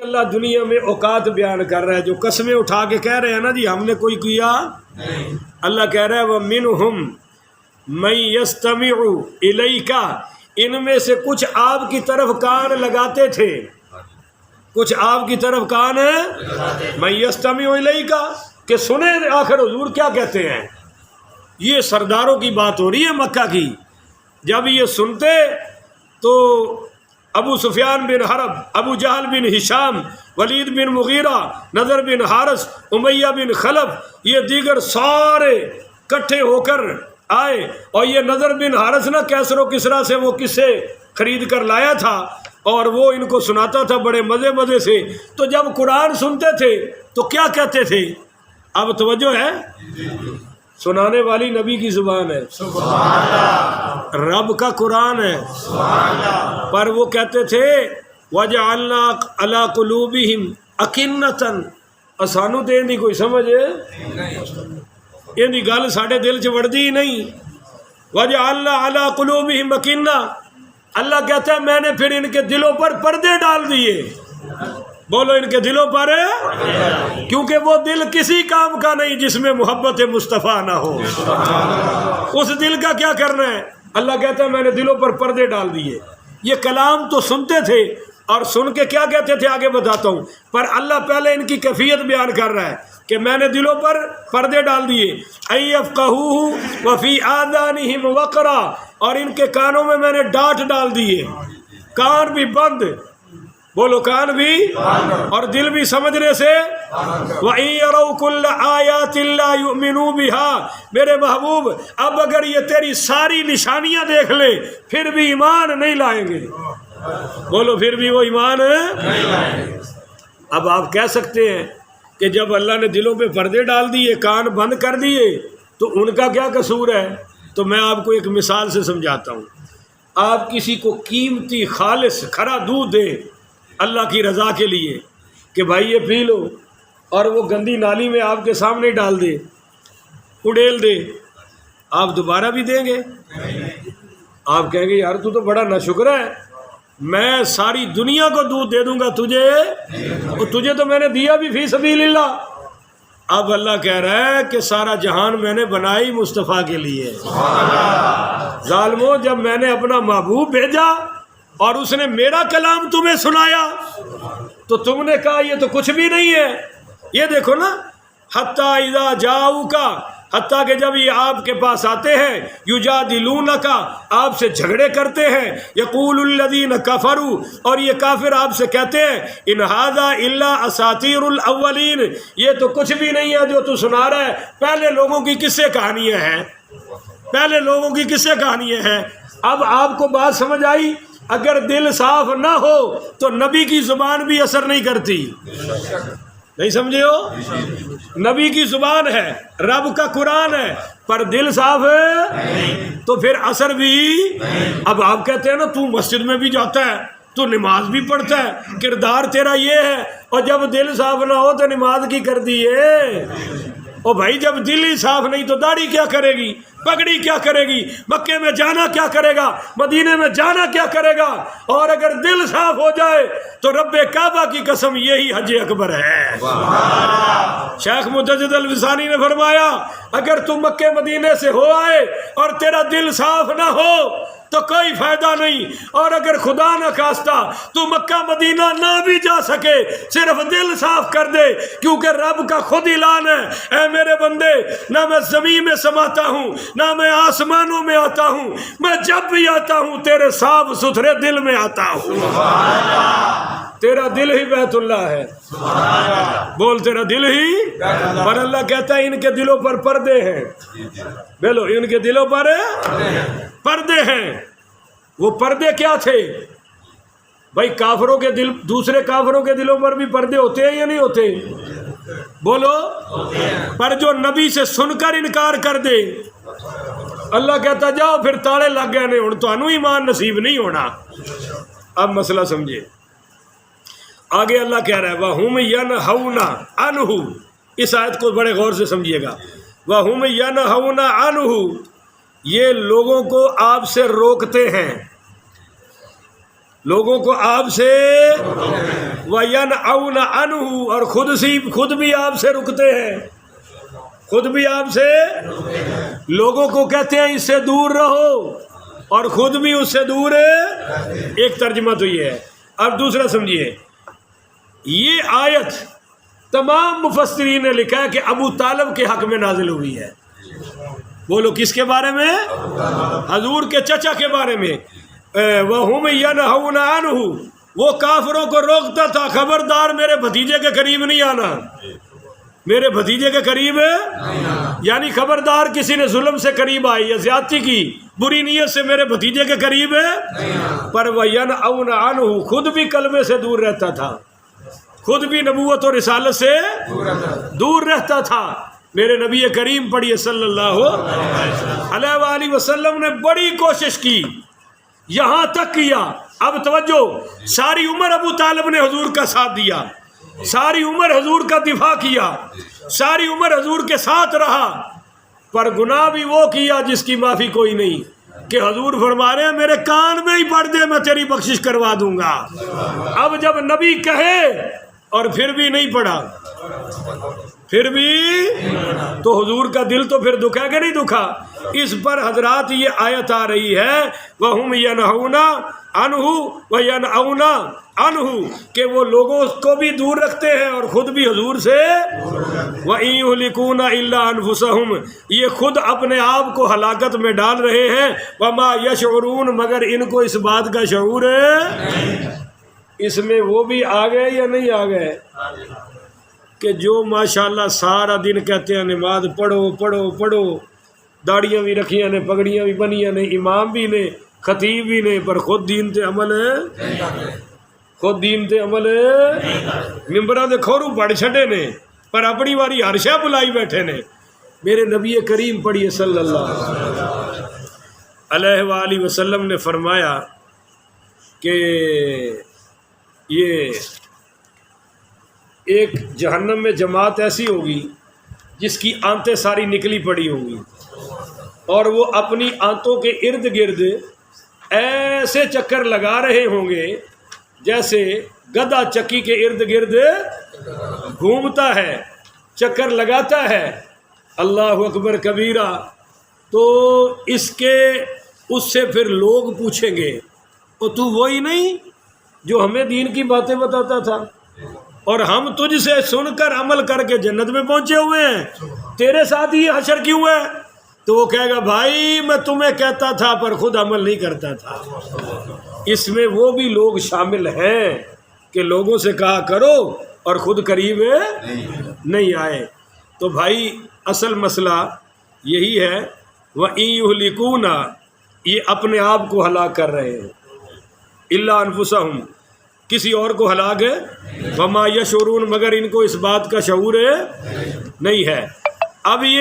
اللہ دنیا میں اوقات بیان کر رہا ہے، جو قسمیں اٹھا کے کہہ رہے ہیں نا جی ہم نے کوئی کیا نہیں، اللہ کہہ رہا ہے وَمِنْهُمْ مَن يَسْتَمِعُ إِلَيْكَ، ان میں سے کچھ آپ کی طرف کان لگاتے تھے، کچھ آپ کی طرف کان مَن يَسْتَمِعُ إِلَيْكَ کہ سنیں آخر حضور کیا کہتے ہیں۔ یہ سرداروں کی بات ہو رہی ہے مکہ کی، جب یہ سنتے تو ابو سفیان بن حرب، ابو جہل بن ہشام، ولید بن مغیرہ، نضر بن حارث، امیہ بن خلف، یہ دیگر سارے کٹھے ہو کر آئے، اور یہ نضر بن حارث نا کیسر و کسرا سے وہ قصے خرید کر لایا تھا اور وہ ان کو سناتا تھا بڑے مزے سے۔ تو جب قرآن سنتے تھے تو کیا کہتے تھے؟ اب توجہ ہے، سنانے والی نبی کی زبان ہے، رب کا قرآن ہے، پر وہ کہتے تھے وَجَعَلْنَا عَلَىٰ قُلُوبِهِمْ أَكِنَّةً، سانو تے اندی کوئی سمجھ اندی گل ساڑھے دل چ وڑدی ہی نہیں۔ وَجَعَلْنَا عَلَىٰ قُلُوبِهِمْ أَكِنَّةً، اللہ کہتا ہے میں نے پھر ان کے دلوں پر پردے ڈال دیے، بولو ان کے دلوں پر، کیونکہ وہ دل کسی کام کا نہیں جس میں محبت مصطفیٰ نہ ہو، اس دل کا کیا کرنا ہے؟ اللہ کہتا ہے میں نے دلوں پر پردے ڈال دیے۔ یہ کلام تو سنتے تھے اور سن کے کیا کہتے تھے آگے بتاتا ہوں، پر اللہ پہلے ان کی کیفیت بیان کر رہا ہے کہ میں نے دلوں پر پردے ڈال دیے، أَن يَفْقَهُوهُ وَفِي آذَانِهِمْ وَقْرًا، اور ان کے کانوں میں میں نے ڈانٹ ڈال دیے، کان بھی بند، بولو کان بھی اور دل بھی سمجھنے سے۔ وَإِن يَرَوْا كُلَّ آيَاتٍ لَّا يُؤْمِنُوا بِهَا، میرے محبوب اب اگر یہ تیری ساری نشانیاں دیکھ لیں پھر بھی ایمان نہیں لائیں گے، بولو پھر بھی وہ ایمان نہیں لائیں گے۔ اب آپ کہہ سکتے ہیں کہ جب اللہ نے دلوں پہ پردے ڈال دیے، کان بند کر دیے، تو ان کا کیا قصور ہے؟ تو میں آپ کو ایک مثال سے سمجھاتا ہوں۔ آپ کسی کو قیمتی خالص کھرا دودھ دیں اللہ کی رضا کے لیے کہ بھائی یہ پی لو، اور وہ گندی نالی میں آپ کے سامنے ڈال دے، اڑیل دے، آپ دوبارہ بھی دیں گے؟ آپ کہیں گے یار تو بڑا ناشکر ہے، میں ساری دنیا کو دودھ دے دوں گا تجھے، اور تجھے تو میں نے دیا بھی فی سبیل اللہ۔ اب اللہ کہہ رہا ہے کہ سارا جہان میں نے بنائی مصطفیٰ کے لیے، ظالموں جب میں نے اپنا محبوب بھیجا اور اس نے میرا کلام تمہیں سنایا تو تم نے کہا یہ تو کچھ بھی نہیں ہے۔ یہ دیکھو نا، حتیٰ اذا جاؤکا، حتیٰ کہ جب یہ آپ کے پاس آتے ہیں، یجادلونکا، آپ سے جھگڑے کرتے ہیں، یقول الذین کفروا، اور یہ کافر آپ سے کہتے ہیں ان ھذا الا اساطیر الاولین، یہ تو کچھ بھی نہیں ہے جو تو سنا رہا ہے، پہلے لوگوں کی قصے کہانیاں ہیں، پہلے لوگوں کی قصے کہانیاں ہیں۔ اب آپ کو بات سمجھ آئی؟ اگر دل صاف نہ ہو تو نبی کی زبان بھی اثر نہیں کرتی، نہیں سمجھے ہو؟ نبی کی زبان ہے، رب کا قرآن ہے، پر دل صاف ہے تو پھر اثر بھی۔ اب آپ کہتے ہیں نا تو مسجد میں بھی جاتا ہے، تو نماز بھی پڑھتا ہے، کردار تیرا یہ ہے، اور جب دل صاف نہ ہو تو نماز کی کر دیے۔ او بھائی جب دل ہی صاف نہیں تو داڑھی کیا کرے گی، پگڑی کیا کرے گی، مکے میں جانا کیا کرے گا، مدینے میں جانا کیا کرے گا؟ اور اگر دل صاف ہو جائے تو رب کعبہ کی قسم یہی حج اکبر ہے۔ شیخ مجدد الوصانی نے فرمایا اگر تم مکے مدینے سے ہو آئے اور تیرا دل صاف نہ ہو تو کوئی فائدہ نہیں، اور اگر خدا نہ خواستہ تو مکہ مدینہ نہ بھی جا سکے، صرف دل صاف کر دے، کیونکہ رب کا خود اعلان ہے اے میرے بندے نہ میں زمین میں سماتا ہوں نہ میں آسمانوں میں آتا ہوں، میں جب بھی آتا ہوں تیرے صاف ستھرے دل میں آتا ہوں۔ تیرا دل ہی بیت اللہ ہے، بول تیرا دل ہی، پر اللہ کہتا ہے ان کے دلوں پر پردے ہیں، بولو ان کے دلوں پر پردے ہیں۔ وہ پردے کیا تھے بھائی؟ کافروں کے دل، دوسرے کافروں کے دلوں پر بھی پردے ہوتے ہیں یا نہیں ہوتے؟ بولو، پر جو نبی سے سن کر انکار کر دے اللہ کہتا جاؤ پھر تاڑے لگ گئے نے، ہن تانوں ایمان نصیب نہیں ہونا۔ اب مسئلہ سمجھے، آگے اللہ کہہ رہا ہے وَهُمْ يَنْهَوْنَ عَنْهُ، اس آیت کو بڑے غور سے سمجھیے گا۔ وَهُمْ يَنْهَوْنَ عَنْهُ، یہ لوگوں کو آپ سے روکتے ہیں، لوگوں کو آپ سے وَيَنْأَوْنَ عَنْهُ، اور خود بھی آپ سے رکتے ہیں، خود بھی آپ سے، لوگوں کو کہتے ہیں اس سے دور رہو اور خود بھی اس سے دور ہے. ایک ترجمہ تو یہ ہے. اب دوسرا سمجھیے، یہ آیت تمام مفسرین نے لکھا ہے کہ ابو طالب کے حق میں نازل ہوئی ہے. بولو کس کے بارے میں؟ حضور کے چچا کے بارے میں. وَهُمْ يَنْهَوْنَ عَنْهُ، وہ کافروں کو روکتا تھا، خبردار میرے بھتیجے کے قریب نہیں آنا، میرے بھتیجے کے قریب یعنی خبردار کسی نے ظلم سے قریب آئی یا زیادتی کی بری نیت سے میرے بھتیجے کے قریب ہے. پر وَيَنْأَوْنَ عَنْهُ، خود بھی کلمے سے دور رہتا تھا، خود بھی نبوت اور رسالت سے دور رہتا تھا. میرے نبی کریم پڑھیے صلی اللہ علیہ وآلہ وسلم نے بڑی کوشش کی، یہاں تک کیا. اب توجہ، ساری عمر ابو طالب نے حضور کا ساتھ دیا، ساری عمر حضور کا دفاع کیا، ساری عمر حضور کے ساتھ رہا، پر گناہ بھی وہ کیا جس کی معافی کوئی نہیں. کہ حضور فرما رہے ہیں میرے کان میں ہی پڑھ دے میں تیری بخشش کروا دوں گا. اب جب نبی کہے اور پھر بھی نہیں پڑھا، پھر بھی تو حضور کا دل تو پھر دکھا کہ نہیں دکھا. اس پر حضرات یہ آیت آ رہی ہے وَهُمْ يَنْهَوْنَ عَنْهُ وَيَنْأَوْنَ عَنْهُ، کہ وہ لوگوں کو بھی دور رکھتے ہیں اور خود بھی حضور سے. وَإِن يُهْلِكُونَ إِلَّا أَنفُسَهُمْ، یہ خود اپنے آپ کو ہلاکت میں ڈال رہے ہیں. وَمَا يَشْعُرُونَ، مگر ان کو اس بات کا شعور ہے. اس میں وہ بھی آ گئے یا نہیں آ گئے کہ جو ماشاءاللہ سارا دن کہتے ہیں نماز پڑھو پڑھو پڑھو، داڑیاں بھی رکھیاں نے، پگڑیاں بھی بنیاں نے، امام بھی نے، خطیب بھی نے، پر خود دین تے عمل ہے، خود دین تے عمل ہے. ممبراں دے کھورو پڑھ چھڈے نے پر اپنی واری ہر شے بلائی بیٹھے نے. میرے نبی کریم پڑھیے صلی اللہ علیہ وآلہ وسلم نے فرمایا کہ یہ ایک جہنم میں جماعت ایسی ہوگی جس کی آنتیں ساری نکلی پڑی ہوں گی اور وہ اپنی آنتوں کے ارد گرد ایسے چکر لگا رہے ہوں گے جیسے گدھا چکی کے ارد گرد گھومتا ہے، چکر لگاتا ہے. اللہ اکبر کبیرہ. تو اس سے پھر لوگ پوچھیں گے تو وہی نہیں جو ہمیں دین کی باتیں بتاتا تھا اور ہم تجھ سے سن کر عمل کر کے جنت میں پہنچے ہوئے ہیں، تیرے ساتھ ہی حشر کیوں ہے؟ تو وہ کہے گا بھائی میں تمہیں کہتا تھا پر خود عمل نہیں کرتا تھا. اس میں وہ بھی لوگ شامل ہیں کہ لوگوں سے کہا کرو اور خود قریب نہیں آئے. تو بھائی اصل مسئلہ یہی ہے وَإِن يُهْلِكُونَ، یہ اپنے آپ کو ہلاک کر رہے ہیں. إِلَّا أَنفُسَهُمْ، کسی اور کو ہلاک ہے. وَمَا يَشْعُرُونَ، مگر ان کو اس بات کا شعور نہیں ہے. اب یہ